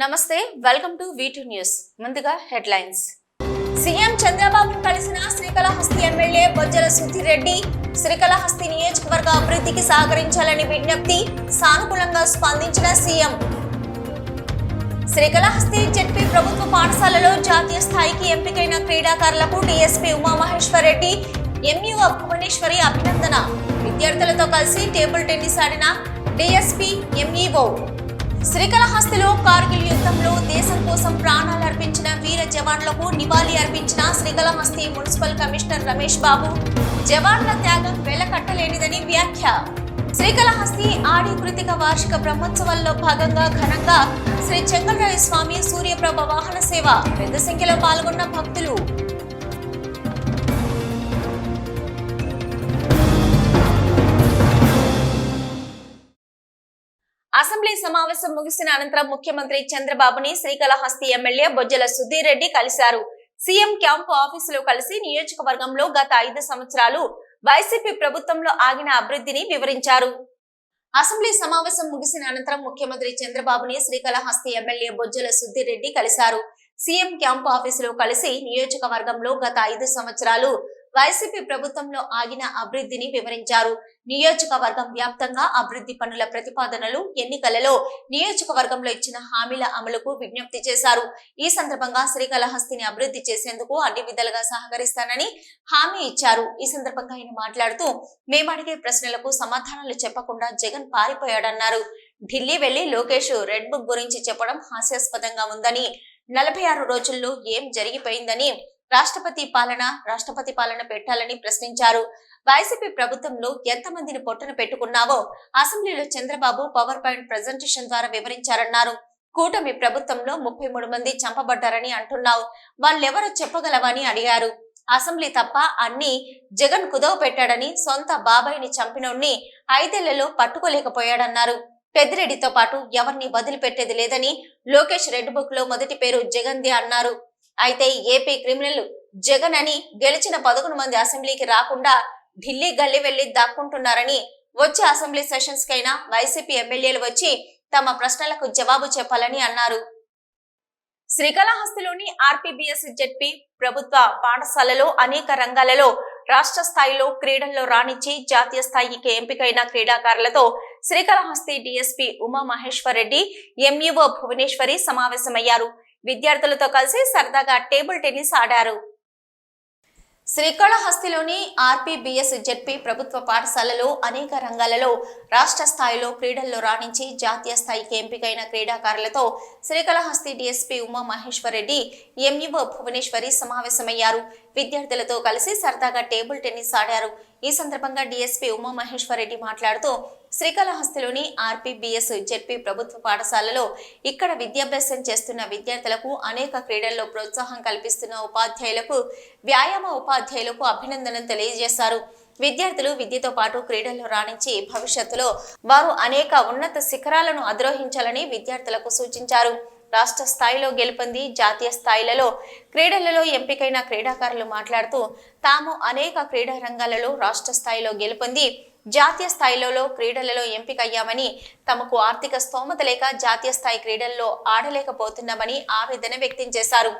నమస్తే welcome to V2 news ముందుగా headlines CM Chandrababu కలిసిన శ్రీకాళహస్తి ఎమ్మెల్యే బొజ్జల సుధీర్ రెడ్డి శ్రీకాళహస్తి నియోజకవర్గ అభివృద్ధికి సహకరించాలని విజ్ఞప్తి సానుకూలంగా స్పందించిన సీఎం శ్రీకాళహస్తి జెడ్పీ ప్రభుత్వ పాఠశాలలో జాతీయ స్థాయికి ఎంపికైన క్రీడాకారులకు డీఎస్పీ ఉమామహేశ్వర్ రెడ్డి ఎంఈఓ భువనేశ్వరి అభినందన విద్యార్థులతో కలిసి టేబుల్ టెన్నిస్ ఆడిన డీఎస్పీ ఎంఈఓ శ్రీకాళహస్తిలో కార్గిల్ యుద్ధంలో దేశం కోసం ప్రాణాలు అర్పించిన వీర జవాన్లకు నివాళి అర్పించిన శ్రీకాళహస్తి మున్సిపల్ కమిషనర్ రమేష్ బాబు జవాన్ల త్యాగం వెలకట్టలేనిదని వ్యాఖ్య శ్రీకాళహస్తి ఆడి కృతిక వార్షిక బ్రహ్మోత్సవాల్లో భాగంగా ఘనంగా శ్రీ చెంగళరాయ స్వామి సూర్యప్రభ వాహన సేవ పెద్ద సంఖ్యలో పాల్గొన్న భక్తులు అసెంబ్లీ సమావేశం ముగిసిన అనంతరం ముఖ్యమంత్రి చంద్రబాబుని శ్రీకాళహస్తి ఎమ్మెల్యే బొజ్జల సుధీర్ రెడ్డి కలిశారు. సీఎం క్యాంపు ఆఫీసులో కలిసి నియోజకవర్గంలో గత 5 సంవత్సరాలు వైసీపీ ప్రభుత్వంలో ఆగిన అభివృద్ధిని వివరించారు. అసెంబ్లీ సమావేశం ముగిసిన అనంతరం ముఖ్యమంత్రి చంద్రబాబుని శ్రీకాళహస్తి ఎమ్మెల్యే బొజ్జల సుధీర్ రెడ్డి కలిశారు. సీఎం క్యాంపు ఆఫీసులో కలిసి నియోజకవర్గంలో గత 5 సంవత్సరాలు వైసీపీ ప్రభుత్వంలో ఆగిన అభివృద్ధిని వివరించారు. నియోజకవర్గం వ్యాప్తంగా అభివృద్ధి పనుల ప్రతిపాదనలు, ఎన్నికలలో నియోజకవర్గంలో ఇచ్చిన హామీల అమలుకు విజ్ఞప్తి చేశారు. ఈ సందర్భంగా శ్రీకాళహస్తిని అభివృద్ధి చేసేందుకు అన్ని విధాలుగా సహకరిస్తానని హామీ ఇచ్చారు. ఈ సందర్భంగా ఆయన మాట్లాడుతూ మేము అడిగే ప్రశ్నలకు సమాధానాలు చెప్పకుండా జగన్ పారిపోయాడన్నారు. ఢిల్లీ వెళ్లి లోకేష్ రెడ్ బుక్ గురించి చెప్పడం హాస్యాస్పదంగా ఉందని, 46 రోజుల్లో ఏం జరిగిపోయిందని, రాష్ట్రపతి పాలన పెట్టాలని ప్రశ్నించారు. వైసీపీ ప్రభుత్వంలో ఎంతమందిని పొట్టన పెట్టుకున్నావో అసెంబ్లీలో చంద్రబాబు పవర్ పాయింట్ ప్రెజెంటేషన్ ద్వారా వివరించారన్నారు. కూటమి ప్రభుత్వంలో 33 మంది చంపబడ్డారని అంటున్నావు, వాళ్ళెవరో చెప్పగలవని అడిగారు. అసెంబ్లీ తప్ప అన్ని జగన్ కుదవ పెట్టాడని, సొంత బాబాయిని చంపినోడ్ని 5 ఏళ్లలో పట్టుకోలేకపోయాడన్నారు. పెద్దిరెడ్డితో పాటు ఎవరిని వదిలిపెట్టేది లేదని, లోకేష్ రెడ్ బుక్ లో మొదటి పేరు జగన్ది అన్నారు. అయితే ఏపీ క్రిమినల్ జగన్ అని గెలిచిన 11 మంది అసెంబ్లీకి రాకుండా ఢిల్లీ గల్లీ వెళ్లి దాక్కుంటున్నారని, వచ్చే అసెంబ్లీ సెషన్స్ కైనా వైసీపీ ఎమ్మెల్యేలు వచ్చి తమ ప్రశ్నలకు జవాబు చెప్పాలని అన్నారు. శ్రీకాళహస్తిలోని ఆర్పీబీఎస్ జెడ్పీ ప్రభుత్వ పాఠశాలలో అనేక రంగాలలో రాష్ట్ర స్థాయిలో క్రీడల్లో రాణించి జాతీయ స్థాయికి ఎంపికైన క్రీడాకారులతో శ్రీకాళహస్తి డీఎస్పీ ఉమామహేశ్వర్ రెడ్డి ఎంఈఓ భువనేశ్వరి సమావేశమయ్యారు. విద్యార్థులతో కలిసి సరదాగా టేబుల్ టెన్నిస్ ఆడారు. శ్రీకాళహస్తిలోని ఆర్పీబీఎస్ జెడ్పీ ప్రభుత్వ పాఠశాలలో అనేక రంగాలలో రాష్ట్ర స్థాయిలో క్రీడల్లో రాణించి జాతీయ స్థాయికి ఎంపికైన క్రీడాకారులతో శ్రీకాళహస్తి డీఎస్పీ ఉమామహేశ్వర్ రెడ్డి ఎంఈఓ భువనేశ్వరి సమావేశమయ్యారు. విద్యార్థులతో కలిసి సరదాగా టేబుల్ టెన్నిస్ ఆడారు. ఈ సందర్భంగా డీఎస్పీ ఉమామహేశ్వర్ రెడ్డి మాట్లాడుతూ శ్రీకాళహస్తిలోని ఆర్పీబీఎస్ జెడ్పీ ప్రభుత్వ పాఠశాలలో ఇక్కడ విద్యాభ్యాసం చేస్తున్న విద్యార్థులకు అనేక క్రీడల్లో ప్రోత్సాహం కల్పిస్తున్న ఉపాధ్యాయులకు, వ్యాయామ ఉపాధ్యాయులకు అభినందనలు తెలియజేశారు. విద్యార్థులు విద్యతో పాటు క్రీడల్లో రాణించి భవిష్యత్తులో వారు అనేక ఉన్నత శిఖరాలను అధిరోహించాలని విద్యార్థులకు సూచించారు. రాష్ట్ర స్థాయిలో గెలుపొంది జాతీయ స్థాయిలలో క్రీడలలో ఎంపికైన క్రీడాకారులు మాట్లాడుతూ తాము అనేక క్రీడా రంగాలలో రాష్ట్ర స్థాయిలో గెలుపొంది జాతీయ స్థాయిలో క్రీడలలో ఎంపికయ్యామని, తమకు ఆర్థిక స్తోమత లేక జాతీయ స్థాయి క్రీడల్లో ఆడలేకపోతున్నామని ఆవేదన వ్యక్తం చేశారు.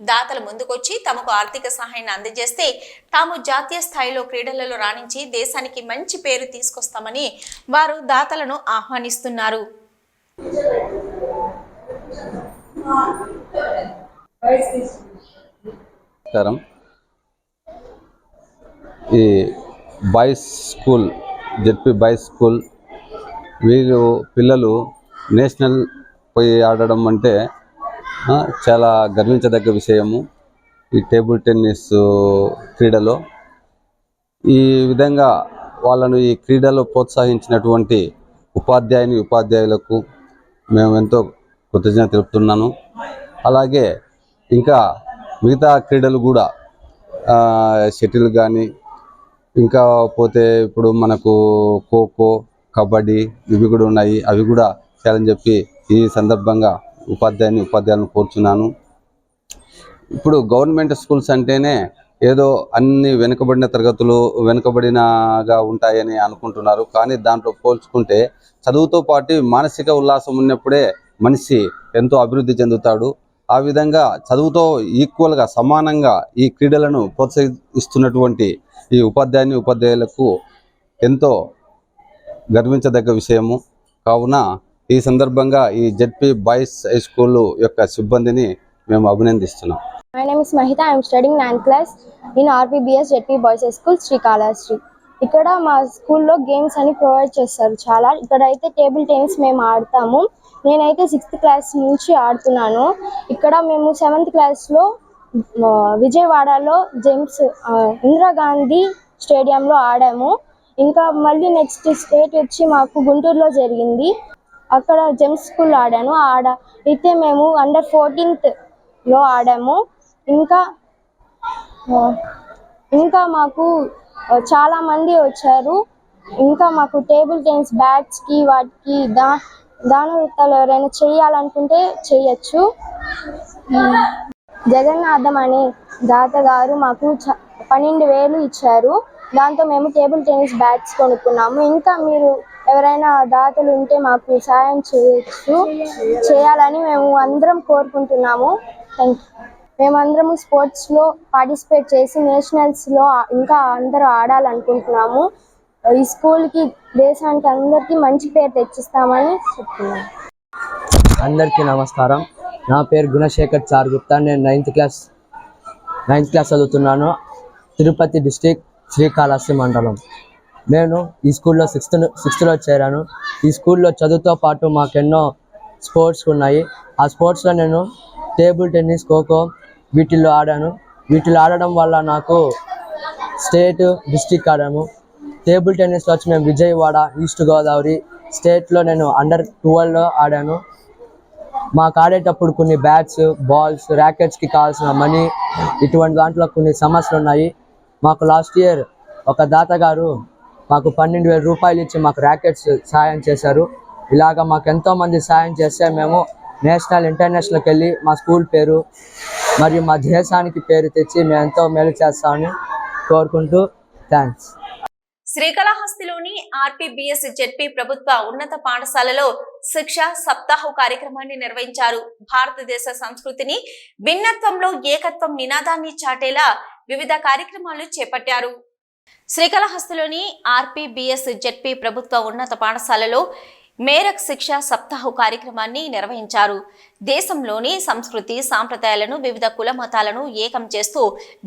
దాతలు ముందుకొచ్చి తమకు ఆర్థిక సహాయాన్ని అందజేస్తే తాము జాతీయ స్థాయిలో క్రీడలలో రాణించి దేశానికి మంచి పేరు తీసుకొస్తామని వారు దాతలను ఆహ్వానిస్తున్నారు. ఈ boys school ZP boys school వీళ్ళు పిల్లలు నేషనల్ పోయి ఆడడం అంటే చాలా గర్వించదగ్గ విషయము. ఈ టేబుల్ టెన్నిస్ క్రీడలో ఈ విధంగా వాళ్ళను ఈ క్రీడలో ప్రోత్సహించినటువంటి ఉపాధ్యాయులకు మేము ఎంతో కృతజ్ఞత తెలుపుతున్నాను. అలాగే ఇంకా మిగతా క్రీడలు కూడా షటిల్ కానీ, ఇంకా పోతే ఇప్పుడు మనకు ఖోఖో, కబడ్డీ ఇవి కూడా ఉన్నాయి. అవి కూడా చేయాలని చెప్పి ఈ సందర్భంగా ఉపాధ్యాయులను కోరుచున్నాను. ఇప్పుడు గవర్నమెంట్ స్కూల్స్ అంటేనే ఏదో అన్ని వెనుకబడినగా ఉంటాయని అనుకుంటున్నారు. కానీ దాంట్లో పోల్చుకుంటే చదువుతో పాటు మానసిక ఉల్లాసం ఉన్నప్పుడే మనిషి ఎంతో అభివృద్ధి చెందుతాడు. ఆ విధంగా చదువుతో ఈక్వల్గా సమానంగా ఈ క్రీడలను ప్రోత్సహిస్తున్నటువంటి ఈ ఉపాధ్యాయులకు ఎంతో గర్వించదగ్గ విషయము. కావున ఈ సందర్భంగా ఈ జెడ్పీ బాయ్స్ హై స్కూల్ యొక్క సిబ్బందిని మేము అభినందిస్తున్నాం. My name is Mahita. I am studying 9th class in RPBS JP Boys High School, Srikalahasti. ఇక్కడ మా స్కూల్లో గేమ్స్ అని ప్రొవైడ్ చేస్తారు చాలా. ఇక్కడ అయితే టేబుల్ టెన్నిస్ మేము ఆడతాము. నేనైతే 6th క్లాస్ నుంచి ఆడుతున్నాను. ఇక్కడ మేము 7th క్లాస్లో విజయవాడలో ఇందిరాగాంధీ స్టేడియంలో ఆడాము. ఇంకా మళ్ళీ నెక్స్ట్ స్టేట్ వచ్చి మాకు గుంటూరులో జరిగింది. అక్కడ జెమ్స్ స్కూల్ ఆడాను. అయితే మేము అండర్ 14లో ఆడాము. ఇంకా మాకు చాలా మంది వచ్చారు. ఇంకా మాకు టేబుల్ టెన్నిస్ బ్యాట్స్కి వాటికి దానవృత్తాలు ఎవరైనా చేయాలనుకుంటే చేయొచ్చు. జగన్నాథం అనే దాత గారు మాకు 12,000 ఇచ్చారు. దాంతో మేము టేబుల్ టెన్నిస్ బ్యాట్స్ కొనుక్కున్నాము. ఇంకా మీరు ఎవరైనా దాతలు ఉంటే మాకు సాయం చేయాలని మేము అందరం కోరుకుంటున్నాము. Thank you. మేమందరము స్పోర్ట్స్లో పార్టిసిపేట్ చేసి నేషనల్స్లో ఇంకా అందరూ ఆడాలనుకుంటున్నాము. ఈ స్కూల్కి దేశానికి అందరికీ మంచి పేరు తెచ్చిస్తామని చెప్తున్నాను. అందరికీ నమస్కారం. నా పేరు గుణశేఖర్ చార్ గుప్తా. నేను 9th క్లాస్ చదువుతున్నాను. తిరుపతి డిస్టిక్, శ్రీకాళహస్తి మండలం. నేను ఈ స్కూల్లో సిక్స్త్లో చేరాను. ఈ స్కూల్లో చదువుతో పాటు మాకెన్నో స్పోర్ట్స్ ఉన్నాయి. ఆ స్పోర్ట్స్లో నేను టేబుల్ టెన్నిస్, ఖోఖో వీటిల్లో ఆడాను. వీటిలో ఆడడం వల్ల నాకు స్టేట్, డిస్టిక్ ఆడాము. టేబుల్ టెన్నిస్లో వచ్చి మేము విజయవాడ, ఈస్ట్ గోదావరి స్టేట్లో నేను అండర్ 12లో ఆడాను. మాకు ఆడేటప్పుడు కొన్ని బ్యాట్స్, బాల్స్, ర్యాకెట్స్కి కావాల్సిన మనీ ఇటువంటి దాంట్లో కొన్ని సమస్యలు ఉన్నాయి. మాకు లాస్ట్ ఇయర్ ఒక దాత గారు మాకు 12,000 రూపాయలు ఇచ్చి మాకు ర్యాకెట్స్ సాయం చేశారు. ఇలాగ మాకు ఎంతోమంది సాయం చేస్తే మేము నేషనల్, ఇంటర్నేషనల్కి వెళ్ళి మా స్కూల్ పేరు మరియు మా దేశానికి పేరు తెచ్చి మేము ఎంతో మేలు చేస్తామని కోరుకుంటూ థ్యాంక్స్. శ్రీకాళహస్తిలోని ఆర్పీబీఎస్ జెడ్పీ ప్రభుత్వ ఉన్నత పాఠశాలలో శిక్ష సప్తాహ కార్యక్రమాన్ని నిర్వహించారు. భారతదేశ సంస్కృతిని భిన్నత్వంలో ఏకత్వం నినాదాన్ని చాటేలా వివిధ కార్యక్రమాలు చేపట్టారు. శ్రీకాళహస్తిలోని ఆర్పీబీఎస్ జెడ్పీ ప్రభుత్వ ఉన్నత పాఠశాలలో మేరక్ శిక్ష సప్తాహ కార్యక్రమాన్ని నిర్వహించారు. దేశంలోని సంస్కృతి, సాంప్రదాయాలను, వివిధ కుల మతాలను ఏకం చేస్తూ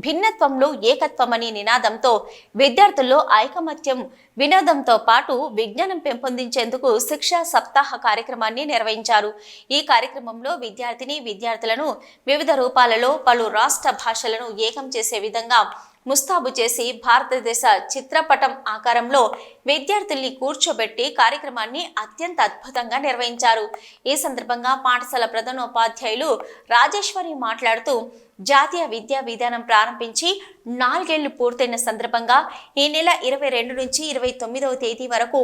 భిన్నత్వంలో ఏకత్వమని నినాదంతో విద్యార్థుల్లో ఐకమత్యం, వినోదంతో పాటు విజ్ఞానం పెంపొందించేందుకు శిక్ష సప్తాహ కార్యక్రమాన్ని నిర్వహించారు. ఈ కార్యక్రమంలో విద్యార్థులను వివిధ రూపాలలో పలు రాష్ట్ర భాషలను ఏకం చేసే విధంగా ముస్తాబు చేసి భారతదేశ చిత్రపటం ఆకారంలో విద్యార్థుల్ని కూర్చోబెట్టి కార్యక్రమాన్ని అత్యంత అద్భుతంగా నిర్వహించారు. ఈ సందర్భంగా పాఠశాల ప్రధానోపాధ్యాయులు రాజేశ్వరి మాట్లాడుతూ, జాతీయ విద్యా విధానం ప్రారంభించి 4 ఏళ్లు పూర్తయిన సందర్భంగా ఈ నెల 22 నుంచి 29వ తేదీ వరకు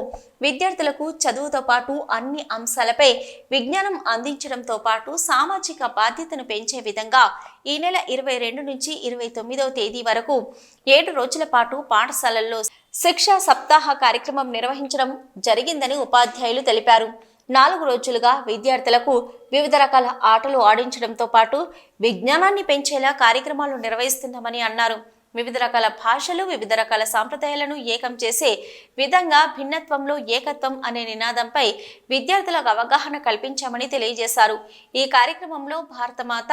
విద్యార్థులకు చదువుతో పాటు అన్ని అంశాలపై విజ్ఞానం అందించడంతో పాటు సామాజిక బాధ్యతను పెంచే విధంగా ఈ నెల 22 నుంచి 29వ తేదీ వరకు 7 రోజుల పాటు పాఠశాలల్లో శిక్షా సప్తాహ కార్యక్రమం నిర్వహించడం జరిగిందని ఉపాధ్యాయులు తెలిపారు. 4 రోజులుగా విద్యార్థులకు వివిధ రకాల ఆటలు ఆడించడంతో పాటు విజ్ఞానాన్ని పెంచేలా కార్యక్రమాలు నిర్వహిస్తున్నామని అన్నారు. వివిధ రకాల భాషలు, వివిధ రకాల సాంప్రదాయాలను ఏకం చేసే విధంగా భిన్నత్వంలో ఏకత్వం అనే నినాదంపై విద్యార్థులకు అవగాహన కల్పించామని తెలియజేశారు. ఈ కార్యక్రమంలో భారతమాత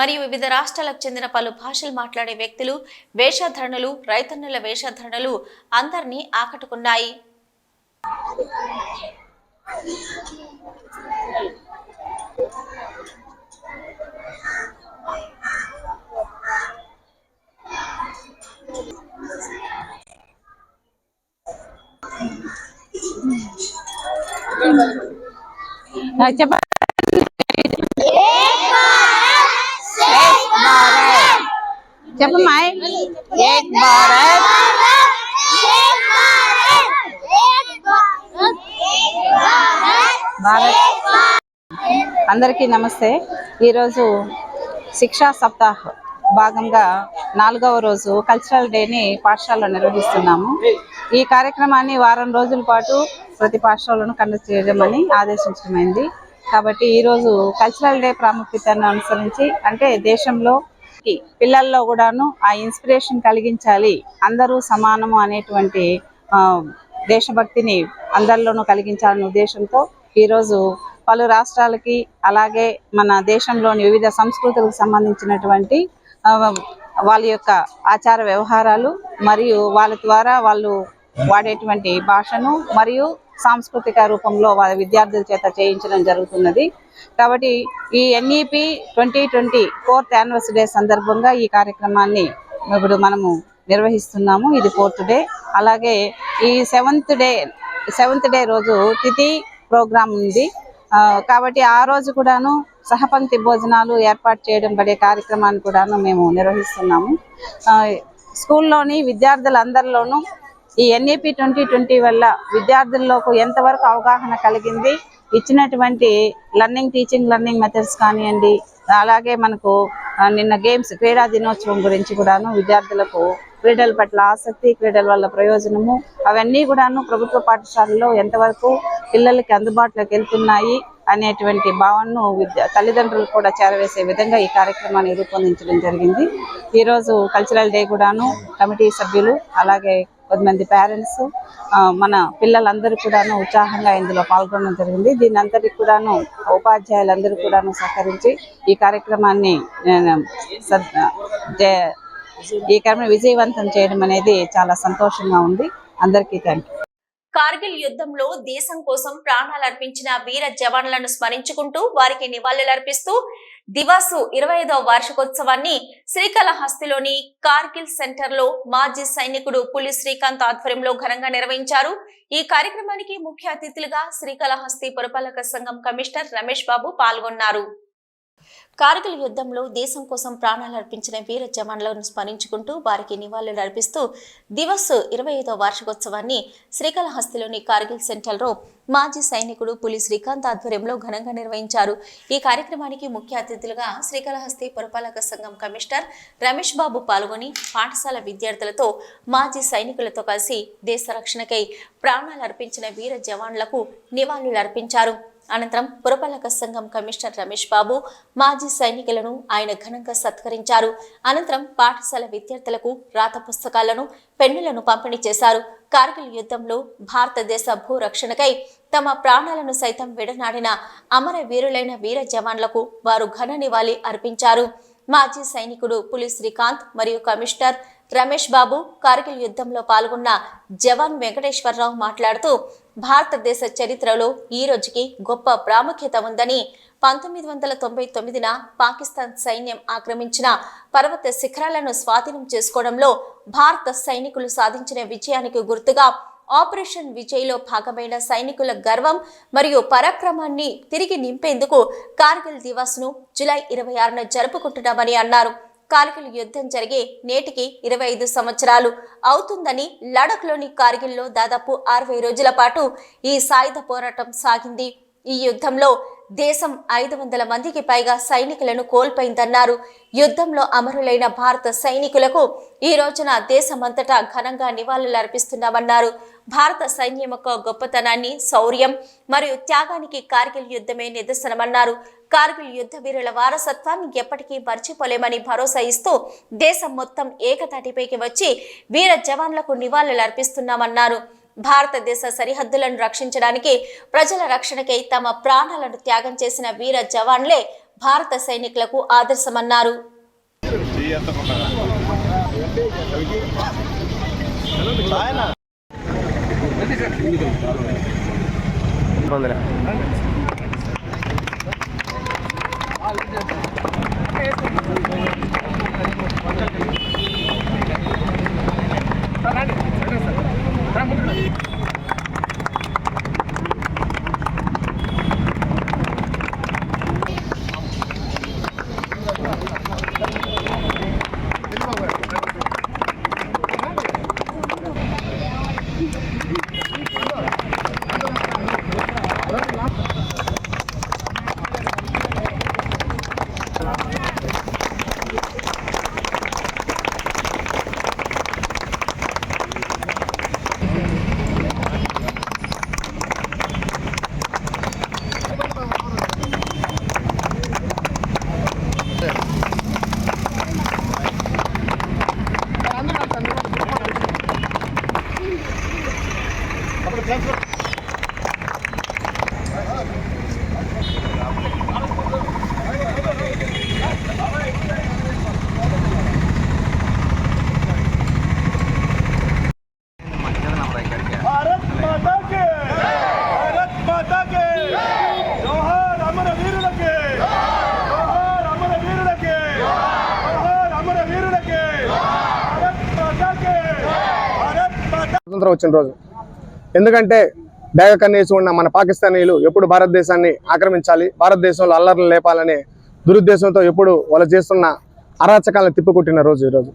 మరియు వివిధ రాష్ట్రాలకు చెందిన పలు భాషలు మాట్లాడే వ్యక్తులు వేషధారణలు, రైతన్నుల వేషధారణలు అందరినీ ఆకట్టుకున్నాయి. చెప్పమాయ్. ఏక్ భారత్ భారత్. అందరికీ నమస్తే. ఈరోజు శిక్షా సప్తాహ్ భాగంగా 4వ రోజు కల్చరల్ డేని పాఠశాలలో నిర్వహిస్తున్నాము. ఈ కార్యక్రమాన్ని వారం రోజుల పాటు ప్రతి పాఠశాలను కండక్ట్ చేయడమని ఆదేశించడమైంది. కాబట్టి ఈరోజు కల్చరల్ డే ప్రాముఖ్యతను అనుసరించి అంటే దేశంలో పిల్లల్లో కూడాను ఆ ఇన్స్పిరేషన్ కలిగించాలి, అందరూ సమానము అనేటువంటి దేశభక్తిని అందరిలోనూ కలిగించాలనే ఉద్దేశంతో ఈరోజు పలు రాష్ట్రాలకి అలాగే మన దేశంలోని వివిధ సంస్కృతులకు సంబంధించినటువంటి వాళ్ళ యొక్క ఆచార వ్యవహారాలు మరియు వాళ్ళ ద్వారా వాళ్ళు వాడేటువంటి భాషను మరియు సాంస్కృతిక రూపంలో వాళ్ళ విద్యార్థుల చేత చేయించడం జరుగుతున్నది. కాబట్టి ఈ NEP 2020 4th యానివర్సరీ సందర్భంగా ఈ కార్యక్రమాన్ని ఇప్పుడు మనము నిర్వహిస్తున్నాము. ఇది 4th డే. అలాగే ఈ 7th డే రోజు తిథి ప్రోగ్రామ్ ఉంది. కాబట్టి ఆ రోజు కూడాను సహపంక్తి భోజనాలు ఏర్పాటు చేయడం పడే కార్యక్రమాన్ని కూడాను మేము నిర్వహిస్తున్నాము. స్కూల్లోని విద్యార్థులందరిలోనూ ఈ NEP 2020 వల్ల విద్యార్థుల్లోకి ఎంతవరకు అవగాహన కలిగింది, ఇచ్చినటువంటి టీచింగ్ లెర్నింగ్ మెథడ్స్ కానివ్వండి, అలాగే మనకు నిన్న క్రీడా దినోత్సవం గురించి కూడాను విద్యార్థులకు క్రీడల పట్ల ఆసక్తి, క్రీడల వల్ల ప్రయోజనము అవన్నీ కూడాను ప్రభుత్వ పాఠశాలలో ఎంతవరకు పిల్లలకి అందుబాటులోకి వెళ్తున్నాయి అనేటువంటి భావనను తల్లిదండ్రులు కూడా చేరవేసే విధంగా ఈ కార్యక్రమాన్ని రూపొందించడం జరిగింది. ఈరోజు కల్చరల్ డే కూడాను కమిటీ సభ్యులు అలాగే కొద్దిమంది పేరెంట్స్ మన పిల్లలందరూ కూడాను ఉత్సాహంగా ఇందులో పాల్గొనడం జరిగింది. దీని అంతటికి కూడాను ఉపాధ్యాయులందరూ కూడాను సహకరించి ఈ కార్యక్రమాన్ని విజయవంతం చేయడం అనేది చాలా సంతోషంగా ఉంది. అందరికీ థ్యాంక్ యూ. కార్గిల్ యుద్ధంలో దేశం కోసం ప్రాణాలర్పించిన వీర జవాన్లను స్మరించుకుంటూ వారికి నివాళులర్పిస్తూ దివాసు 25వ వార్షికోత్సవాన్ని శ్రీకాళహస్తిలోని కార్గిల్ సెంటర్ లో మాజీ సైనికుడు పులి శ్రీకాంత్ ఆధ్వర్యంలో ఘనంగా నిర్వహించారు. ఈ కార్యక్రమానికి ముఖ్య అతిథులుగా శ్రీకాళహస్తి పురపాలక సంఘం కమిషనర్ రమేష్ బాబు పాల్గొన్నారు. కార్గిల్ యుద్ధంలో దేశం కోసం ప్రాణాలర్పించిన వీర జవాన్లను స్మరించుకుంటూ వారికి నివాళులు అర్పిస్తూ దివస్ 25వ వార్షికోత్సవాన్ని శ్రీకాళహస్తిలోని కార్గిల్ సెంటర్లో మాజీ సైనికుడు పులి శ్రీకాంత్ ఆధ్వర్యంలో ఘనంగా నిర్వహించారు. ఈ కార్యక్రమానికి ముఖ్య అతిథులుగా శ్రీకాళహస్తి పురపాలక సంఘం కమిషనర్ రమేష్ బాబు పాల్గొని పాఠశాల విద్యార్థులతో మాజీ సైనికులతో కలిసి దేశ రక్షణకై ప్రాణాలు అర్పించిన వీర జవాన్లకు నివాళులు అర్పించారు. అనంతరం పురపాలక సంఘం కమిషనర్ రమేష్ బాబు మాజీ సైనికులను ఆయన ఘనంగా సత్కరించారు. అనంతరం పాఠశాల విద్యార్థులకు రాత పుస్తకాలను, పెన్నులను పంపిణీ చేశారు. కార్గిల్ యుద్ధంలో భారతదేశ భూ రక్షణకై తమ ప్రాణాలను సైతం విడనాడిన అమర వీరులైన వీర జవాన్లకు వారు ఘన నివాళి అర్పించారు. మాజీ సైనికుడు పులి శ్రీకాంత్ మరియు కమిషనర్ రమేష్ బాబు కార్గిల్ యుద్ధంలో పాల్గొన్న జవాన్ వెంకటేశ్వరరావు మాట్లాడుతూ భారతదేశ చరిత్రలో ఈ రోజుకి గొప్ప ప్రాముఖ్యత ఉందని, 1999న పాకిస్తాన్ సైన్యం ఆక్రమించిన పర్వత శిఖరాలను స్వాధీనం చేసుకోవడంలో భారత సైనికులు సాధించిన విజయానికి గుర్తుగా ఆపరేషన్ విజయ్లో భాగమైన సైనికుల గర్వం మరియు పరాక్రమాన్ని తిరిగి నింపేందుకు కార్గిల్ దివాస్ను జూలై 26న జరుపుకుంటున్నామని అన్నారు. కార్గిల్ యుద్ధం జరిగే నేటికి 25 సంవత్సరాలు అవుతుందని, లడఖ్లోని కార్గిల్లో దాదాపు 60 రోజుల పాటు ఈ సాయుధ పోరాటం సాగింది. ఈ యుద్ధంలో దేశం 500 మందికి పైగా సైనికులను కోల్పోయిందన్నారు. యుద్ధంలో అమరులైన భారత సైనికులకు ఈ రోజున దేశమంతటా ఘనంగా నివాళులు అర్పిస్తున్నామన్నారు. భారత సైన్యం యొక్క గొప్పతనాన్ని, శౌర్యం మరియు త్యాగానికి కార్గిల్ యుద్ధమే నిదర్శనమన్నారు. కార్గిల్ యుద్ధ వీరుల వారసత్వాన్ని ఎప్పటికీ మర్చిపోలేమని భరోసా ఇస్తూ దేశం మొత్తం ఏకతాటిపైకి వచ్చి వీర జవాన్లకు నివాళులు అర్పిస్తున్నామన్నారు. భారతదేశ సరిహద్దులను రక్షించడానికి, ప్రజల రక్షణకై తమ ప్రాణాలను త్యాగం చేసిన వీర జవాన్లే భారత సైనికులకు ఆదర్శమన్నారు. స్వతంత్రం వచ్చిన రోజు. ఎందుకంటే డేగ కన్నేసి ఉన్న మన పాకిస్తానీయులు ఎప్పుడు భారతదేశాన్ని ఆక్రమించాలి, భారతదేశంలో అల్లర్లు లేపాలనే దురుద్దేశంతో ఎప్పుడు వాళ్ళు చేస్తున్న అరాచకాలను తిప్పికొట్టిన రోజు ఈరోజు.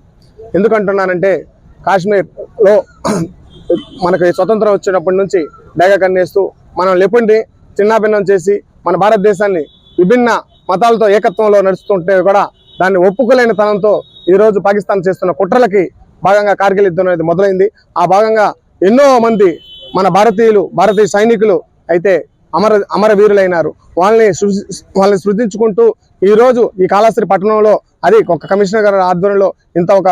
ఎందుకంటున్నానంటే కాశ్మీర్లో మనకు స్వతంత్రం వచ్చినప్పటి నుంచి డేగ కన్నేస్తూ మనం లేపుండి చిన్నాభిన్నం చేసి మన భారతదేశాన్ని విభిన్న మతాలతో ఏకత్వంలో నడుస్తుంటే కూడా దాన్ని ఒప్పుకోలేని తనంతో ఈరోజు పాకిస్తాన్ చేస్తున్న కుట్రలకి భాగంగా కార్గిల్ యుద్ధం అనేది మొదలైంది. ఆ భాగంగా ఎన్నో మంది మన భారతీయ సైనికులు అయితే అమరవీరులైనారు. వాళ్ళని స్మృతించుకుంటూ ఈరోజు ఈ కాళహస్తి పట్టణంలో అది ఒక కమిషనర్ గారి ఆధ్వర్యంలో ఇంత ఒక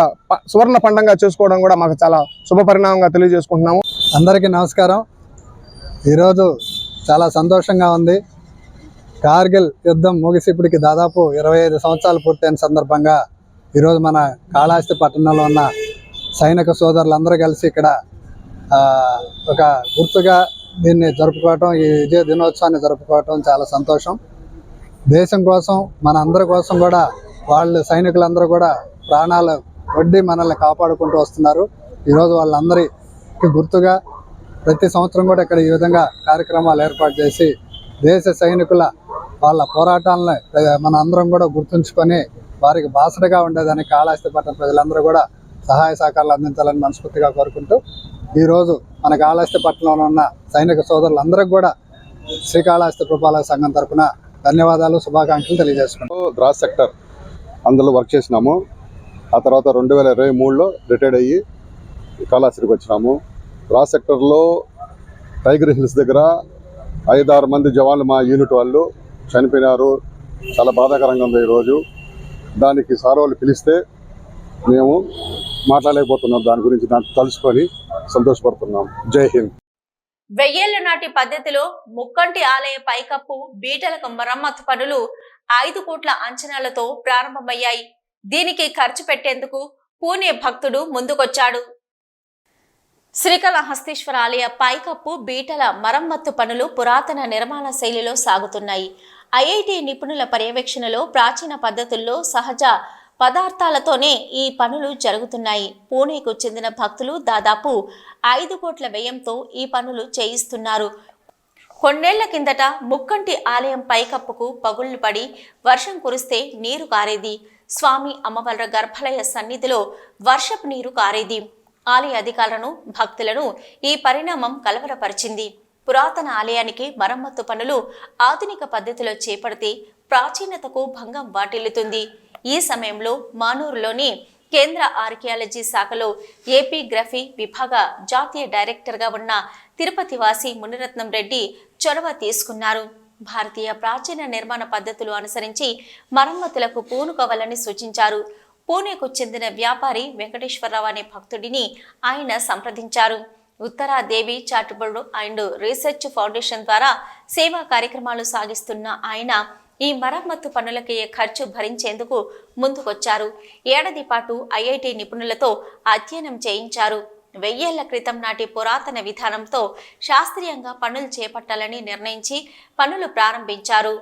సువర్ణ పండంగా చేసుకోవడం కూడా మాకు చాలా శుభపరిణామంగా తెలియజేసుకుంటున్నాము. అందరికీ నమస్కారం. ఈరోజు చాలా సంతోషంగా ఉంది. కార్గిల్ యుద్ధం ముగిసి ఇప్పటికి దాదాపు 25 సంవత్సరాలు పూర్తయిన సందర్భంగా ఈరోజు మన కాళహస్తి పట్టణంలో ఉన్న సైనిక సోదరులందరూ కలిసి ఇక్కడ ఒక గుర్తుగా దీన్ని జరుపుకోవటం, ఈ విజయ దినోత్సవాన్ని జరుపుకోవటం చాలా సంతోషం. దేశం కోసం, మన అందరి కోసం కూడా వాళ్ళు సైనికులందరూ కూడా ప్రాణాలు వడ్డీ మనల్ని కాపాడుకుంటూ వస్తున్నారు. ఈరోజు వాళ్ళందరికీ గుర్తుగా ప్రతి సంవత్సరం కూడా ఇక్కడ ఈ విధంగా కార్యక్రమాలు ఏర్పాటు చేసి దేశ సైనికుల వాళ్ళ పోరాటాలను మన అందరం కూడా గుర్తుంచుకొని వారికి బాసటగా ఉండేదానికి కాళహస్తి పట్టణ ప్రజలందరూ కూడా సహాయ సహకారాలు అందించాలని మనస్ఫూర్తిగా కోరుకుంటూ ఈరోజు మన కాళహస్తి పట్టణంలో ఉన్న సైనిక సోదరులందరికీ కూడా శ్రీకాళహస్తి పురపాలక సంఘం తరఫున ధన్యవాదాలు, శుభాకాంక్షలు తెలియజేసుకుంటాం. ద్రాస్ సెక్టర్ అందులో వర్క్ చేసినాము. ఆ తర్వాత 2023లో రిటైర్డ్ అయ్యి కాళహస్తికి వచ్చినాము. ద్రాస్ సెక్టర్లో టైగర్ హిల్స్ దగ్గర 5-6 మంది జవాన్లు మా యూనిట్ వాళ్ళు చనిపోయినారు. చాలా బాధాకరంగా ఉంది ఈరోజు. దానికి సార్ వాళ్ళు పిలిస్తే మేము మాట్లాడలేకపోతున్నాం. దాని గురించి నాకు తలుచుకొని సంతోషపడుతున్నాం. జై హింద్. 1000 ఏళ్ల నాటి పద్ధతిలో ముక్కంటి ఆలయ పైకప్పు బీటలకు మరమ్మతు పనులు 5 కోట్ల అంచనాలతో ప్రారంభమయ్యాయి. దీనికి ఖర్చు పెట్టేందుకు పూణే భక్తుడు ముందుకొచ్చాడు. శ్రీకాళహస్తీశ్వర ఆలయ పైకప్పు బీటల మరమ్మత్తు పనులు పురాతన నిర్మాణ శైలిలో సాగుతున్నాయి. ఐఐటి నిపుణుల పర్యవేక్షణలో ప్రాచీన పద్ధతుల్లో సహజ పదార్థాలతోనే ఈ పనులు జరుగుతున్నాయి. పూణేకు చెందిన భక్తులు దాదాపు 5 కోట్ల వ్యయంతో ఈ పనులు చేయిస్తున్నారు. కొన్నేళ్ల కిందట ముక్కంటి ఆలయం పైకప్పుకు పగుళ్లు పడి వర్షం కురిస్తే నీరు కారేది. స్వామి అమ్మవార్ల గర్భాలయ సన్నిధిలో వర్షపు నీరు కారేది. ఆలయ అధికారులను, భక్తులను ఈ పరిణామం కలవరపరిచింది. పురాతన ఆలయానికి మరమ్మత్తు పనులు ఆధునిక పద్ధతిలో చేపడితే ప్రాచీనతకు భంగం వాటిల్లుతుంది. ఈ సమయంలో మానూరులోని కేంద్ర ఆర్కియాలజీ శాఖలో ఏపీగ్రఫీ విభాగ జాతీయ డైరెక్టర్గా ఉన్న తిరుపతి వాసి మునిరత్నం రెడ్డి చొరవ తీసుకున్నారు. భారతీయ ప్రాచీన నిర్మాణ పద్ధతులు అనుసరించి మరమ్మతులకు పూనుకోవాలని సూచించారు. పూణేకు చెందిన వ్యాపారి వెంకటేశ్వరరావు అనే భక్తుడిని ఆయన సంప్రదించారు. ఉత్తరాదేవి చారిటబుల్ అండ్ రీసెర్చ్ ఫౌండేషన్ ద్వారా సేవా కార్యక్రమాలు సాగిస్తున్న ఆయన ఈ మరమ్మత్తు పనులకి ఖర్చు భరించేందుకు ముందుకొచ్చారు. ఏడాది పాటు ఐఐటి నిపుణులతో అధ్యయనం చేయించారు. 1000 ఏళ్ల క్రితం నాటి పురాతన విధానంతో శాస్త్రీయంగా పనులు చేపట్టాలని నిర్ణయించి పనులు ప్రారంభించారు.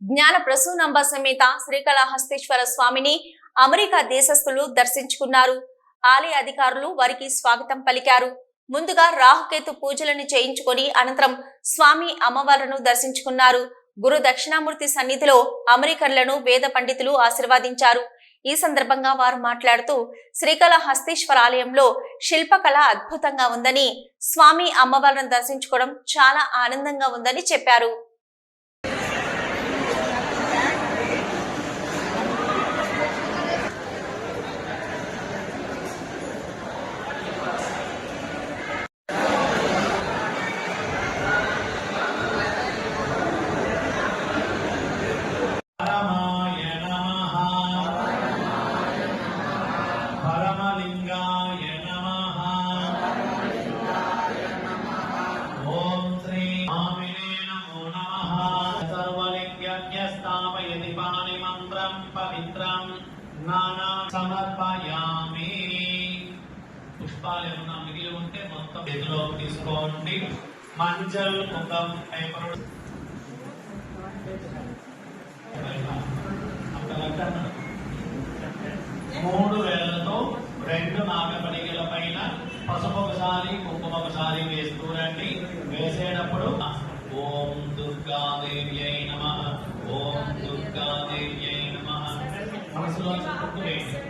జ్ఞాన ప్రసూనంబ సమేత శ్రీకాళహస్తీశ్వర స్వామిని అమెరికా దేశస్థులు దర్శించుకున్నారు. ఆలయ అధికారులు వారికి స్వాగతం పలికారు. ముందుగా రాహుకేతు పూజలను చేయించుకొని అనంతరం స్వామి అమ్మవార్లను దర్శించుకున్నారు. గురు దక్షిణామూర్తి సన్నిధిలో అమెరికన్లను వేద పండితులు ఆశీర్వదించారు. ఈ సందర్భంగా వారు మాట్లాడుతూ శ్రీకాళహస్తీశ్వర ఆలయంలో శిల్పకళ అద్భుతంగా ఉందని, స్వామి అమ్మవార్లను దర్శించుకోవడం చాలా ఆనందంగా ఉందని చెప్పారు. పుష్పాలు ఏమన్నా మిగిలి ఉంటే మొత్తం చేతిలో తీసుకోండి. మంచల్ ముఖం పేపర్ 3 వేలతో 2 నాగపడిగల పైన పసుపు ఒకసారి కుంకుమ ఒకసారి వేస్తూ రండి. వేసేటప్పుడు ఓం దుర్గాదేవ్యై నమః, ఓం దుర్గాదేవ్యై నమః మనసులో చెప్పుకుంటూ వేయండి.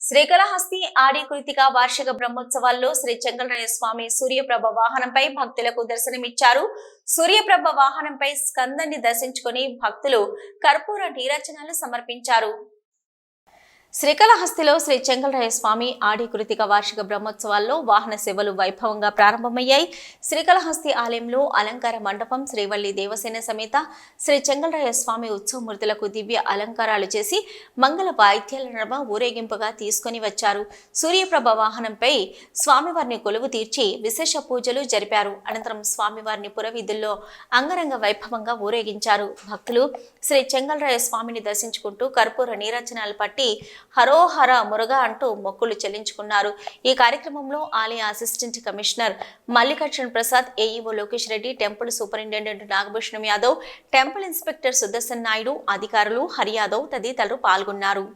శ్రీకాళహస్తి ఆడి కృతిక వార్షిక బ్రహ్మోత్సవాల్లో శ్రీ చెంగళరాయ స్వామి సూర్యప్రభ వాహనంపై భక్తులకు దర్శనమిచ్చారు. సూర్యప్రభ వాహనంపై స్కందాన్ని దర్శించుకుని భక్తులు కర్పూర నీరాజనాలు సమర్పించారు. శ్రీకాళహస్తిలో శ్రీ చెంగళరాయ స్వామి ఆడి కృతిక వార్షిక బ్రహ్మోత్సవాల్లో వాహన సేవలు వైభవంగా ప్రారంభమయ్యాయి. శ్రీకాళహస్తి ఆలయంలో అలంకార మండపం శ్రీవల్లి దేవసేన సమేత శ్రీ చెంగళరాయ స్వామి ఉత్సవమూర్తులకు దివ్య అలంకారాలు చేసి మంగళ వాయిద్యాల నడుమ ఊరేగింపుగా తీసుకుని వచ్చారు. సూర్యప్రభ వాహనంపై స్వామివారిని కొలువు తీర్చి విశేష పూజలు జరిపారు. అనంతరం స్వామివారిని పురవీధుల్లో అంగరంగ వైభవంగా ఊరేగించారు. భక్తులు శ్రీ చెంగళరాయ స్వామిని దర్శించుకుంటూ కర్పూర నీరాజనాలు పట్టి హరోహర మురుగా అంటూ మొక్కులు చెల్లించుకున్నారు. ఈ కార్యక్రమంలో ఆలయ assistant commissioner Mallikarjuna Prasad, AEO Lokesh Reddy, temple superintendent Nagabhushanam Yadav, temple inspector Sudarshan Naidu, అధికారులు, హరి యాదవ్ తదితరులు పాల్గొన్నారు.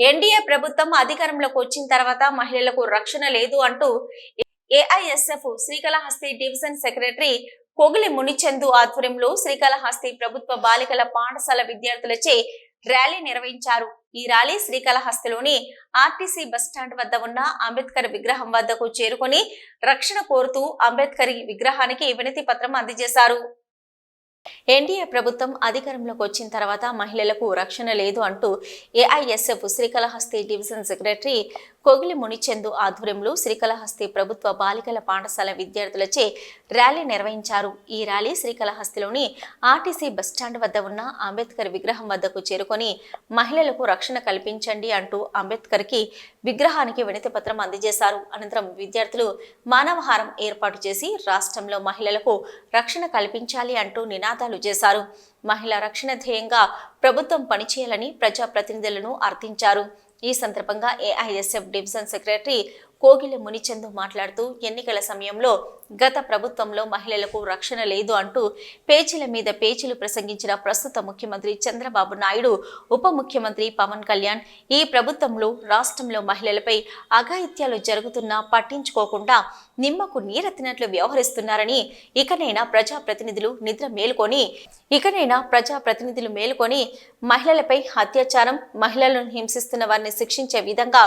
ఎన్డీఏ ప్రభుత్వం అధికారంలోకి వచ్చిన తర్వాత మహిళలకు రక్షణ లేదు అంటూ AISF Srikalahasti division secretary Kogili Munichandu ఆధ్వర్యంలో శ్రీకాళహస్తి ప్రభుత్వ బాలికల పాఠశాల విద్యార్థులచే ర్యాలీ నిర్వహించారు. ఈ ర్యాలీ శ్రీకాళహస్తిలోని ఆర్టీసీ బస్టాండ్ వద్ద ఉన్న అంబేద్కర్ విగ్రహం వద్దకు చేరుకొని రక్షణ కోరుతూ అంబేద్కర్ విగ్రహానికి వినతి పత్రం అందజేశారు. ఎన్డీఏ ప్రభుత్వం అధికారంలోకి వచ్చిన తర్వాత మహిళలకు రక్షణ లేదు అంటూ AISF Srikalahasti division secretary Kogili Munichandu ఆధ్వర్యంలో శ్రీకాళహస్తి ప్రభుత్వ బాలికల పాఠశాల విద్యార్థులచే ర్యాలీ నిర్వహించారు. ఈ ర్యాలీ శ్రీకాళహస్తిలోని ఆర్టీసీ బస్టాండ్ వద్ద ఉన్న అంబేద్కర్ విగ్రహం వద్దకు చేరుకొని మహిళలకు రక్షణ కల్పించండి అంటూ అంబేద్కర్ కి విగ్రహానికి వినతి పత్రం అందజేశారు. అనంతరం విద్యార్థులు మానవహారం ఏర్పాటు చేసి రాష్ట్రంలో మహిళలకు రక్షణ కల్పించాలి అంటూ నినాదాలు చేశారు. మహిళా రక్షణ ధ్యేయంగా ప్రభుత్వం పనిచేయాలని ప్రజాప్రతినిధులను అర్థించారు. ఈ సందర్భంగా AISF division secretary Kogili Munichandu మాట్లాడుతూ ఎన్నికల సమయంలో గత ప్రభుత్వంలో మహిళలకు రక్షణ లేదు అంటూ పేజీల మీద పేజీలు ప్రసంగించిన ప్రస్తుత ముఖ్యమంత్రి చంద్రబాబు నాయుడు, ఉప ముఖ్యమంత్రి పవన్ కళ్యాణ్ ఈ ప్రభుత్వంలో రాష్ట్రంలో మహిళలపై అఘాయిత్యాలు జరుగుతున్నా పట్టించుకోకుండా నిమ్మకు నీరెత్తినట్లు వ్యవహరిస్తున్నారని ఇకనైనా ప్రజాప్రతినిధులు మేలుకొని మహిళలపై అత్యాచారం, మహిళలను హింసిస్తున్న వారిని శిక్షించే విధంగా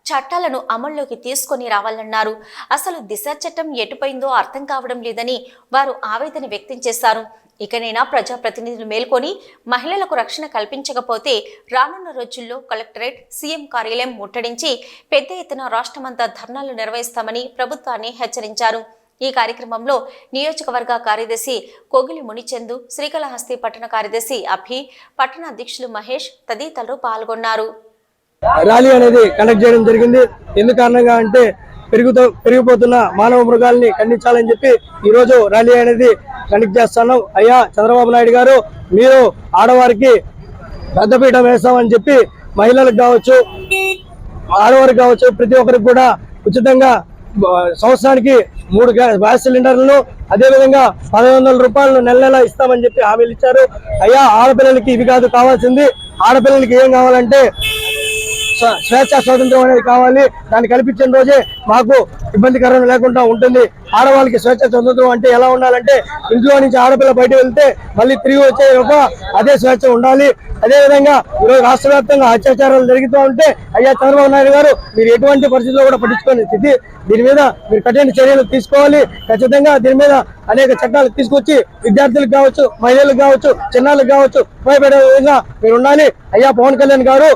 చట్టాలను అమల్లోకి తీసుకొని రావాలన్నారు. అసలు దిశ చట్టం ఎటుపోయిందో అర్థం కావడం లేదని వారు ఆవేదన వ్యక్తం చేశారు. ఇకనైనా ప్రజాప్రతినిధులు మేల్కొని మహిళలకు రక్షణ కల్పించకపోతే రానున్న రోజుల్లో కలెక్టరేట్, సీఎం కార్యాలయం ముట్టడించి పెద్ద ఎత్తున రాష్ట్రమంతా ధర్నాలు నిర్వహిస్తామని ప్రభుత్వాన్ని హెచ్చరించారు. ఈ కార్యక్రమంలో నియోజకవర్గ కార్యదర్శి కోగిలి మునిచందు, శ్రీకాళహస్తి పట్టణ కార్యదర్శి అభి, పట్టణ అధ్యక్షులు మహేష్ తదితరులు పాల్గొన్నారు. ర్యాలీ అనేది కండక్ట్ చేయడం జరిగింది. ఎందు కారణంగా అంటే పెరిగిపోతున్న మానవ మృగాల్ని ఖండించాలని చెప్పి ఈరోజు ర్యాలీ అనేది కండక్ట్ చేస్తున్నాం. అయ్యా చంద్రబాబు నాయుడు గారు, మీరు ఆడవారికి పెద్దపీట వేస్తామని చెప్పి మహిళలకు కావచ్చు, ఆడవారికి కావచ్చు, ప్రతి ఒక్కరికి కూడా ఉచితంగా సంవత్సరానికి 3 గ్యాస్ సిలిండర్లను, అదేవిధంగా 1100 రూపాయలను నెల నెల ఇస్తామని చెప్పి హామీలు ఇచ్చారు. అయ్యా, ఆడపిల్లలకి ఇవి కాదు కావాల్సింది. ఆడపిల్లలకి ఏం కావాలంటే స్వేచ్ఛా స్వాతంత్రం అనేది కావాలి. దాన్ని కల్పించిన రోజే మాకు ఇబ్బందికరం లేకుండా ఉంటుంది. ఆడవాళ్ళకి స్వేచ్ఛా స్వాతంత్రం అంటే ఎలా ఉండాలంటే, ఇంట్లో నుంచి ఆడపిల్ల బయట వెళ్తే మళ్ళీ తిరిగి వచ్చే అదే స్వేచ్ఛ ఉండాలి. అదేవిధంగా ఈరోజు రాష్ట్ర వ్యాప్తంగా అత్యాచారాలు జరుగుతూ ఉంటే, అయ్యా చంద్రబాబు నాయుడు గారు, మీరు ఎటువంటి పరిస్థితుల్లో కూడా పట్టించుకునే స్థితి, దీని మీద మీరు కఠిన చర్యలు తీసుకోవాలి. ఖచ్చితంగా దీని మీద అనేక చట్టాలు తీసుకొచ్చి విద్యార్థులకు కావచ్చు, మహిళలకు కావచ్చు, చిన్నారులకు కావచ్చు ఉపయోగపడే విధంగా మీరు ఉండాలి. అయ్యా పవన్ కళ్యాణ్ గారు,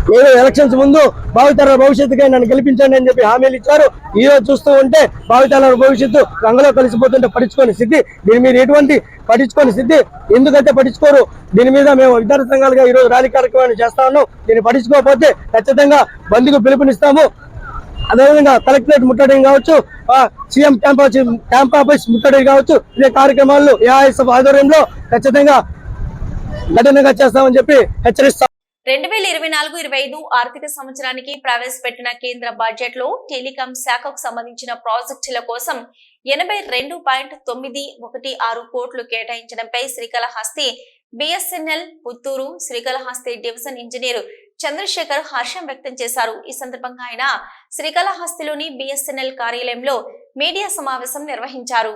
మీరు ఎలక్షన్స్ ముందు భావితరాల భవిష్యత్తుకై నన్ను గెలిపించండి అని చెప్పి హామీలు ఇచ్చారు. ఈ రోజు చూస్తూ ఉంటే భావితరాల భవిష్యత్తు రంగంలో కలిసిపోతుంటే పట్టించుకోని స్థితి. దీని మీద ఎటువంటి పట్టించుకోని స్థితి. ఎందుకంటే పట్టించుకోరు? దీని మీద మేము విద్యార్థి సంఘాలుగా ఈ రోజు ర్యాలీ కార్యక్రమాన్ని చేస్తా ఉన్నాం. దీన్ని పట్టించుకోకపోతే ఖచ్చితంగా బంద్కు పిలుపునిస్తాము. అదేవిధంగా కలెక్టరేట్ ముట్టడి కావచ్చు, సీఎం క్యాంప్ ఆఫీస్ ముట్టడి కావచ్చు, ఇదే కార్యక్రమాలు ఏఐఎస్ఎఫ్ ఆధ్వర్యంలో ఖచ్చితంగా కఠినంగా చేస్తామని చెప్పి హెచ్చరిస్తాం. 2024-25 ఆర్థిక సంవత్సరానికి ప్రవేశపెట్టిన కేంద్ర బడ్జెట్ లో టెలికాం శాఖకు సంబంధించిన ప్రాజెక్టుల కోసం 82.916 కోట్లు కేటాయించడంపై Srikalahasti BSNL Puttur Srikalahasti division engineer Chandrasekhar హర్షం వ్యక్తం చేశారు. ఈ సందర్భంగా ఆయన శ్రీకాళహస్తిలోని బిఎస్ఎన్ఎల్ కార్యాలయంలో మీడియా సమావేశం నిర్వహించారు.